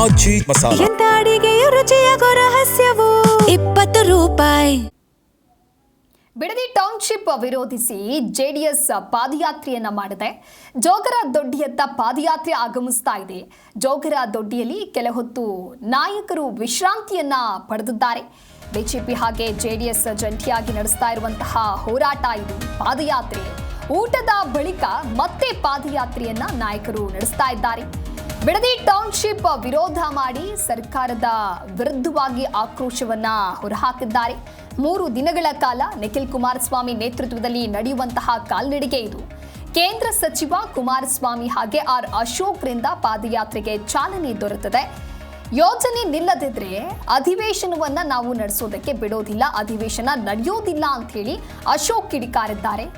ಆಚಿ ಮಸಾಲ. ಎಂತ ಅಡಿಗೆಯ ರುಚಿಯಾಗೋ ರಹಸ್ಯವು 20 ರೂಪಾಯಿ. ಬಿಡದಿ ಟೌನ್ಶಿಪ್ ವಿರೋಧಿಸಿ ಜೆಡಿಎಸ್ ಪಾದಯಾತ್ರೆಯನ್ನ ಮಾಡಿದೆ. ಜೋಗರ ದೊಡ್ಡಿಯತ್ತ ಪಾದಯಾತ್ರೆ ಆಗಮಿಸ್ತಾ ಇದೆ. ಜೋಗರ ದೊಡ್ಡಿಯಲ್ಲಿ ಕೆಲ ಹೊತ್ತು ನಾಯಕರು ವಿಶ್ರಾಂತಿಯನ್ನ ಪಡೆದಿದ್ದಾರೆ. ಬಿಜೆಪಿ ಹಾಗೆ ಜೆಡಿಎಸ್ ಜಂಟಿಯಾಗಿ ನಡೆಸ್ತಾ ಇರುವಂತಹ ಹೋರಾಟ ಇದು ಪಾದಯಾತ್ರೆ. ಊಟದ ಬಳಿಕ ಮತ್ತೆ ಪಾದಯಾತ್ರೆಯನ್ನ ನಾಯಕರು ನಡೆಸ್ತಾ ಇದ್ದಾರೆ. ಬಿಡದಿ ಟೌನ್ಶಿಪ್ ವಿರೋಧ ಮಾಡಿ ಸರ್ಕಾರದ ವಿರುದ್ಧವಾಗಿ ಆಕ್ರೋಶವನ್ನ ಹೊರಹಾಕಿದ್ದಾರೆ. 3 ದಿನಗಳ ಕಾಲ ನಿಖಿಲ್ ಕುಮಾರಸ್ವಾಮಿ ನೇತೃತ್ವದಲ್ಲಿ ನಡೆಯುವಂತಹ ಕಾಲ್ನಡಿಗೆ ಇದು. ಕೇಂದ್ರ ಸಚಿವ ಕುಮಾರಸ್ವಾಮಿ ಹಾಗೆ ಆರ್ ಅಶೋಕ್ರಿಂದ ಪಾದಯಾತ್ರೆಗೆ ಚಾಲನೆ ದೊರೆತಿದೆ. ಯೋಜನೆ ನಿಲ್ಲದಿದ್ರೆ ಅಧಿವೇಶನವನ್ನ ನಾವು ನಡೆಸೋದಕ್ಕೆ ಬಿಡೋದಿಲ್ಲ, ಅಧಿವೇಶನ ನಡೆಯೋದಿಲ್ಲ ಅಂತ ಹೇಳಿ ಅಶೋಕ್ ಕಿಡಿಕಾರಿದ್ದಾರೆ.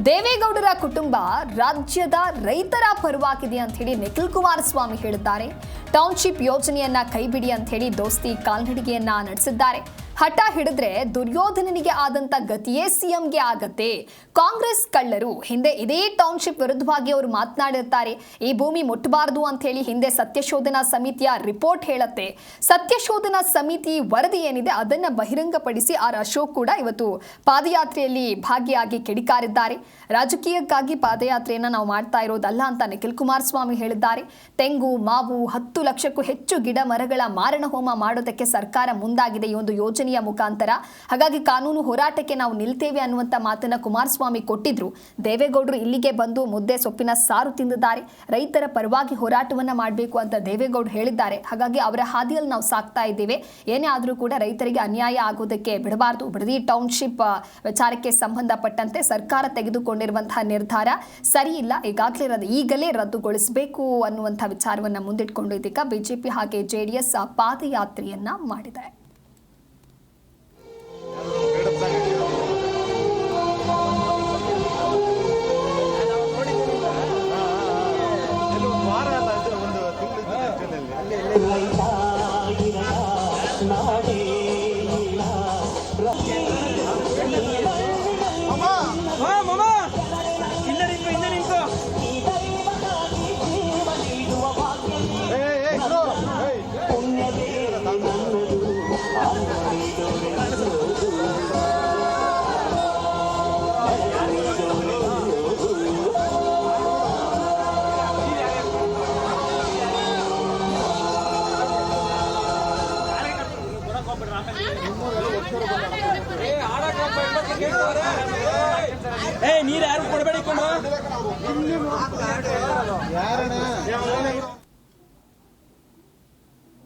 ದೇವೇಗೌಡರ ಕುಟುಂಬ ರಾಜ್ಯದ ರೈತರ ಪರವಾಗಿದೆ ಅಂತ ಹೇಳಿ ನಿಖಿಲ್ ಕುಮಾರಸ್ವಾಮಿ ಹೇಳಿದ್ದಾರೆ. ಟೌನ್ಶಿಪ್ ಯೋಜನೆಯನ್ನ ಕೈಬಿಡಿ ಅಂತ ಹೇಳಿ ದೋಸ್ತಿ ಕಾಲ್ನಡಿಗೆಯನ್ನ ನಡೆಸಿದ್ದಾರೆ. ಹಠ ಹಿಡಿದ್ರೆ ದುರ್ಯೋಧನನಿಗೆ ಆದಂತ ಗತಿಯೇ ಸಿಎಂಗೆ ಆಗತ್ತೆ. ಕಾಂಗ್ರೆಸ್ ಕಳ್ಳರು ಹಿಂದೆ ಇದೇ ಟೌನ್ಶಿಪ್ ವಿರುದ್ಧವಾಗಿ ಅವರು ಮಾತನಾಡಿರ್ತಾರೆ. ಈ ಭೂಮಿ ಮುಟ್ಟಬಾರದು ಅಂತ ಹೇಳಿ ಹಿಂದೆ ಸತ್ಯಶೋಧನಾ ಸಮಿತಿಯ ರಿಪೋರ್ಟ್ ಹೇಳುತ್ತೆ. ಸತ್ಯಶೋಧನಾ ಸಮಿತಿ ವರದಿ ಏನಿದೆ ಅದನ್ನ ಬಹಿರಂಗಪಡಿಸಿ ಆರ್ ಅಶೋಕ್ ಕೂಡ ಇವತ್ತು ಪಾದಯಾತ್ರೆಯಲ್ಲಿ ಭಾಗಿಯಾಗಿ ಕಿಡಿಕಾರಿದ್ದಾರೆ. ರಾಜಕೀಯಕ್ಕಾಗಿ ಪಾದಯಾತ್ರೆಯನ್ನ ನಾವು ಮಾಡ್ತಾ ಇರೋದಲ್ಲ ಅಂತ ನಿಖಿಲ್ ಕುಮಾರಸ್ವಾಮಿ ಹೇಳಿದ್ದಾರೆ. ತೆಂಗು ಮಾವು 10 ಲಕ್ಷಕ್ಕೂ ಹೆಚ್ಚು ಗಿಡ ಮರಗಳ ಮಾರಣ ಹೋಮ ಮಾಡೋದಕ್ಕೆ ಸರ್ಕಾರ ಮುಂದಾಗಿದೆ ಈ ಒಂದು ಯೋಜನೆಯ ಮುಖಾಂತರ. ಹಾಗಾಗಿ ಕಾನೂನು ಹೋರಾಟಕ್ಕೆ ನಾವು ನಿಲ್ತೇವೆ ಅನ್ನುವಂತ ಮಾತನ್ನ ಕುಮಾರಸ್ವಾಮಿ ಕೊಟ್ಟಿದ್ರು. ದೇವೇಗೌಡರು ಇಲ್ಲಿಗೆ ಬಂದು ಮುದ್ದೆ ಸೊಪ್ಪಿನ ಸಾರು ತಿಂದಿದ್ದಾರೆ. ರೈತರ ಪರವಾಗಿ ಹೋರಾಟವನ್ನ ಮಾಡಬೇಕು ಅಂತ ದೇವೇಗೌಡರು ಹೇಳಿದ್ದಾರೆ. ಹಾಗಾಗಿ ಅವರ ಹಾದಿಯಲ್ಲಿ ನಾವು ಸಾಕ್ತಾ ಇದ್ದೇವೆ. ಏನೇ ಆದರೂ ಕೂಡ ರೈತರಿಗೆ ಅನ್ಯಾಯ ಆಗೋದಕ್ಕೆ ಬಿಡಬಾರದು. ಬಿಡದಿ ಟೌನ್ಶಿಪ್ ವಿಚಾರಕ್ಕೆ ಸಂಬಂಧಪಟ್ಟಂತೆ ಸರ್ಕಾರ ತೆಗೆದುಕೊಂಡಿರುವಂತಹ ನಿರ್ಧಾರ ಸರಿ ಇಲ್ಲ, ಈಗಲೇ ರದ್ದುಗೊಳಿಸಬೇಕು ಅನ್ನುವಂತಹ ವಿಚಾರವನ್ನ ಮುಂದಿಟ್ಕೊಂಡು ಇದೀಗ ಬಿಜೆಪಿ ಹಾಗೆ ಜೆಡಿಎಸ್ ಪಾದಯಾತ್ರೆಯನ್ನ ಮಾಡಿದೆ. ನೀರು ಯಾರು ಕೊಡಬೇಡಿ.